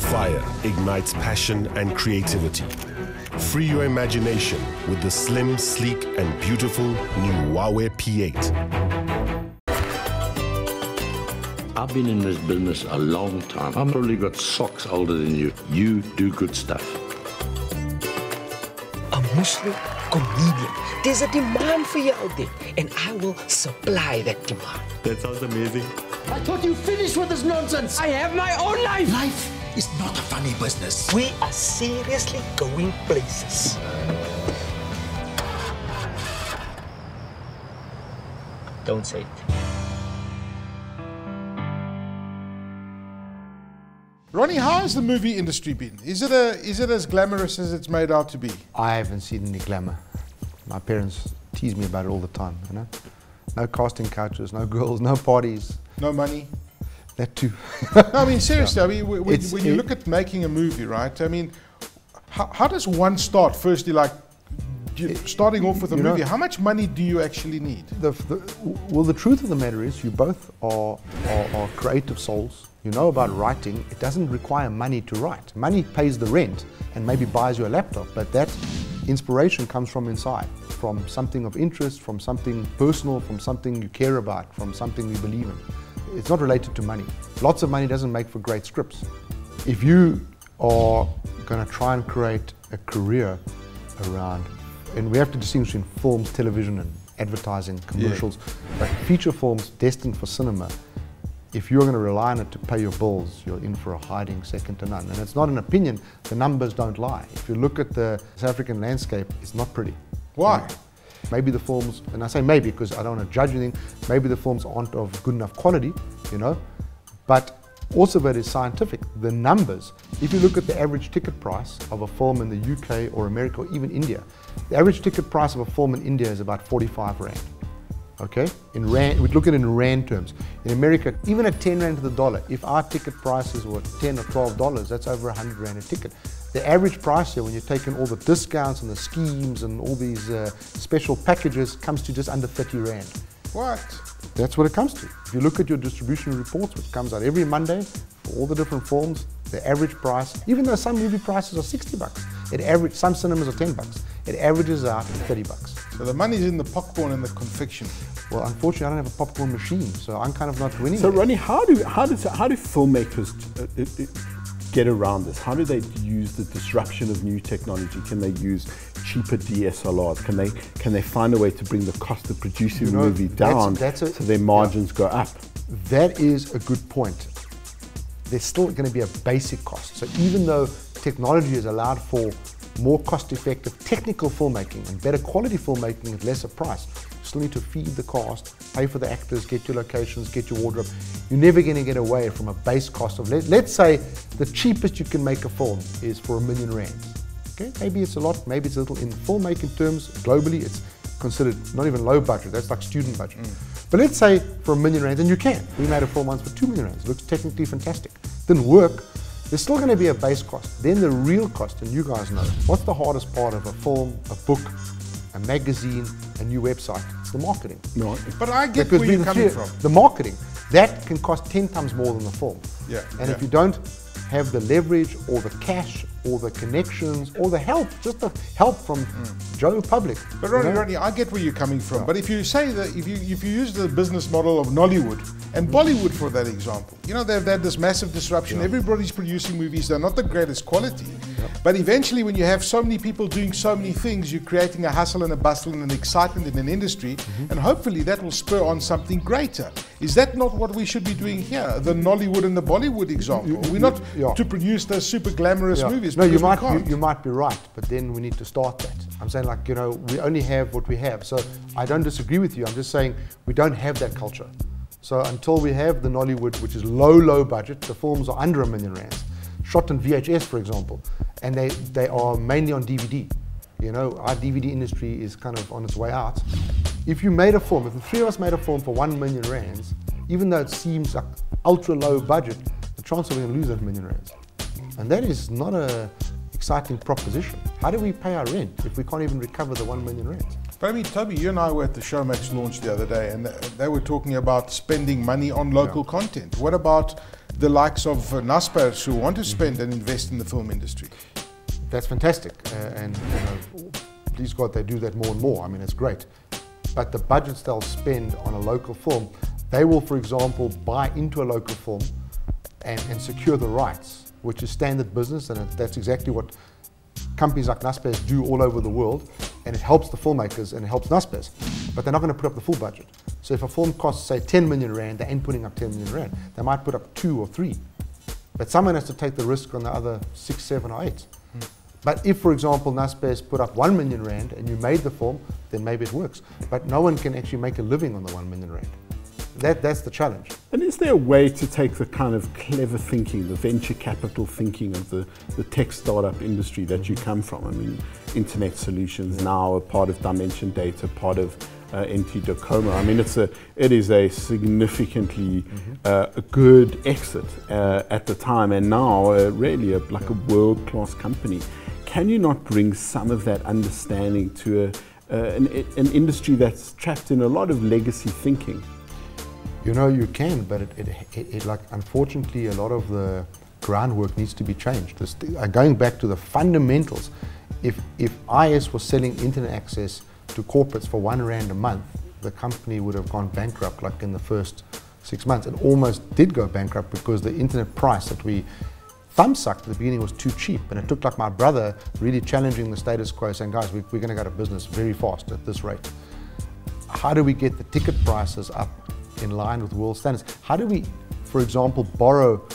fire ignites passion and creativity. Free your imagination with the slim, sleek, and beautiful new Huawei P8. I've been in this business a long time. I've probably got socks older than you. You do good stuff. A Muslim comedian. There's a demand for you out there, and I will supply that demand. That sounds amazing. I thought you finished with this nonsense. I have my own life. Life is not a funny business. We are seriously going places. Don't say it. Ronnie, how has the movie industry been? Is it as glamorous as it's made out to be? I haven't seen any glamour. My parents tease me about it all the time, you know? No casting couches, no girls, no parties. No money? That too. I mean, seriously, I mean, when you look at making a movie, right? I mean, how does one start? Firstly, like, starting off with a movie, how much money do you actually need? Well, the truth of the matter is you both are creative souls. You know about writing. It doesn't require money to write. Money pays the rent and maybe buys you a laptop, but that inspiration comes from inside, from something of interest, from something personal, from something you care about, from something you believe in. It's not related to money. Lots of money doesn't make for great scripts. If you are going to try and create a career around, and we have to distinguish between films, television, and advertising, commercials, but feature films destined for cinema, if you're going to rely on it to pay your bills, you're in for a hiding second to none. And it's not an opinion, the numbers don't lie. If you look at the South African landscape, it's not pretty. Why? Maybe the films, and I say maybe because I don't want to judge anything, maybe the films aren't of good enough quality, you know, but also that is scientific. The numbers, if you look at the average ticket price of a film in the UK or America or even India, the average ticket price of a film in India is about 45 Rand. Okay, in Rand, we look at it in Rand terms. In America, even at 10 Rand to the dollar, if our ticket prices were $10 or $12, that's over 100 Rand a ticket. The average price here, when you're taking all the discounts and the schemes and all these special packages, comes to just under 30 Rand. What? That's what it comes to. If you look at your distribution reports, which comes out every Monday for all the different films, the average price, even though some movie prices are 60 bucks, some cinemas are 10 bucks, it averages out at 30 bucks. So the money's in the popcorn and the confection. Well, unfortunately, I don't have a popcorn machine, so I'm kind of not winning. So, Ronnie, how do filmmakers get around this? How do they use the disruption of new technology? Can they use cheaper DSLRs? Can they find a way to bring the cost of producing a movie down so their margins go up? That is a good point. There's still going to be a basic cost. So even though technology has allowed for more cost-effective technical filmmaking and better quality filmmaking at lesser price, you still need to feed the cast, pay for the actors, get your locations, get your wardrobe. You're never going to get away from a base cost of, let's say the cheapest you can make a film is for R1 million. Okay, maybe it's a lot, maybe it's a little. In filmmaking terms, globally, it's considered not even low budget, that's like student budget. But let's say for R1 million, and you can. We made a film once for R2 million. It looks technically fantastic. Didn't work. There's still going to be a base cost. Then the real cost, and you guys know, what's the hardest part of a film, a book, a magazine, a new website? It's the marketing. No, but I get where you're coming from. The marketing, that can cost 10 times more than the film. Yeah. And if you don't have the leverage or the cash or the connections or the help, just the help from Joe Public. But Ronnie, I get where you're coming from. But if you say that, if you use the business model of Nollywood and Bollywood for that example, you know, they've had this massive disruption. Everybody's producing movies, they're not the greatest quality. But eventually when you have so many people doing so many things, you're creating a hustle and a bustle and an excitement in an industry, and hopefully that will spur on something greater. Is that not what we should be doing here? The Nollywood and the Bollywood example. We're not to produce those super glamorous movies. No, you might be right, but then we need to start that. I'm saying, like, you know, we only have what we have. So I don't disagree with you. I'm just saying we don't have that culture. So until we have the Nollywood, which is low budget, the films are under R1 million, shot on VHS, for example, and they are mainly on DVD. You know, our DVD industry is kind of on its way out. If you made a film, if the three of us made a film for R1 million, even though it seems like ultra low budget, the chance of we're going to lose that R1 million. And that is not a exciting proposition. How do we pay our rent if we can't even recover the R1 million? But I mean, Toby, you and I were at the Showmax launch the other day, and they were talking about spending money on local content. What about the likes of Naspers who want to spend and invest in the film industry. That's fantastic, and please God they do that more and more. I mean, it's great. But the budgets they'll spend on a local film, they will, for example, buy into a local film and secure the rights, which is standard business, and that's exactly what companies like Naspers do all over the world, and it helps the filmmakers and it helps Naspers. But they're not going to put up the full budget. So if a film costs, say, 10 million rand, they ain't putting up 10 million rand. They might put up 2 or 3. But someone has to take the risk on the other 6, 7 or 8. But if, for example, Naspers put up 1 million rand and you made the film, then maybe it works. But no one can actually make a living on the 1 million rand. That's the challenge. And is there a way to take the kind of clever thinking, the venture capital thinking of the tech startup industry that you come from? I mean, internet solutions now are part of Dimension Data, part of NT Docoma. I mean, it is a significantly a good exit at the time, and now really like a world-class company. Can you not bring some of that understanding to an industry that's trapped in a lot of legacy thinking? You know, you can, but like, unfortunately, a lot of the groundwork needs to be changed. Going back to the fundamentals, if IS was selling internet access to corporates for 1 rand a month, the company would have gone bankrupt like in the first 6 months. It almost did go bankrupt because the internet price that we thumbsucked at the beginning was too cheap, and it took like my brother really challenging the status quo, saying, guys, we're going to go out of business very fast at this rate. How do we get the ticket prices up in line with world standards? How do we, for example, borrow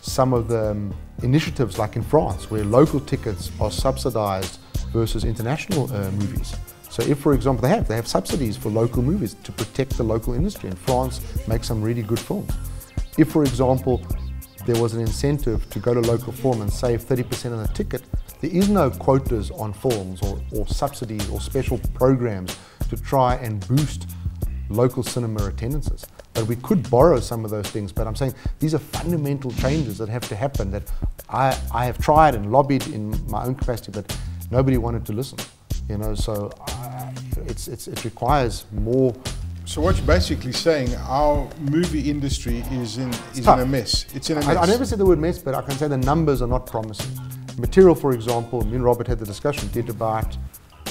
some of the initiatives like in France, where local tickets are subsidized versus international movies? So if, for example, they have subsidies for local movies to protect the local industry, and France makes some really good films. If, for example, there was an incentive to go to local film and save 30% on the ticket, there is no quotas on films or subsidies or special programs to try and boost local cinema attendances. But we could borrow some of those things, but I'm saying these are fundamental changes that have to happen that I have tried and lobbied in my own capacity, but nobody wanted to listen. You know, so it requires more. So what you're basically saying, our movie industry is in a mess. It's in a mess. I never said the word mess, but I can say the numbers are not promising. Material, for example, me and Robert had the discussion, did about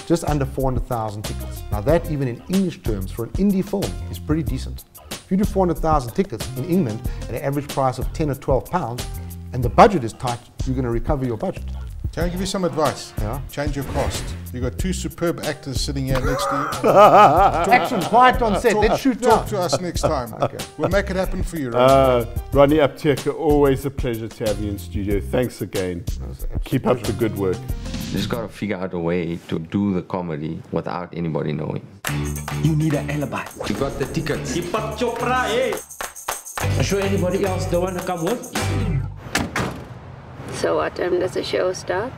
just under 400,000 tickets. Now that, even in English terms, for an indie film, is pretty decent. If you do 400,000 tickets in England at an average price of 10 or 12 pounds, and the budget is tight, you're going to recover your budget. Can I give you some advice? Yeah. Change your cost. You've got 2 superb actors sitting here next to you. Action, quiet on set. Let's shoot now. Talk to us next time. Okay. We'll make it happen for you, Ronnie Apteker, always a pleasure to have you in studio. Thanks again. Keep up the good work. Just got to figure out a way to do the comedy without anybody knowing. You need an alibi. You got the tickets. I'm sure anybody else don't want to come with? So what time does the show start?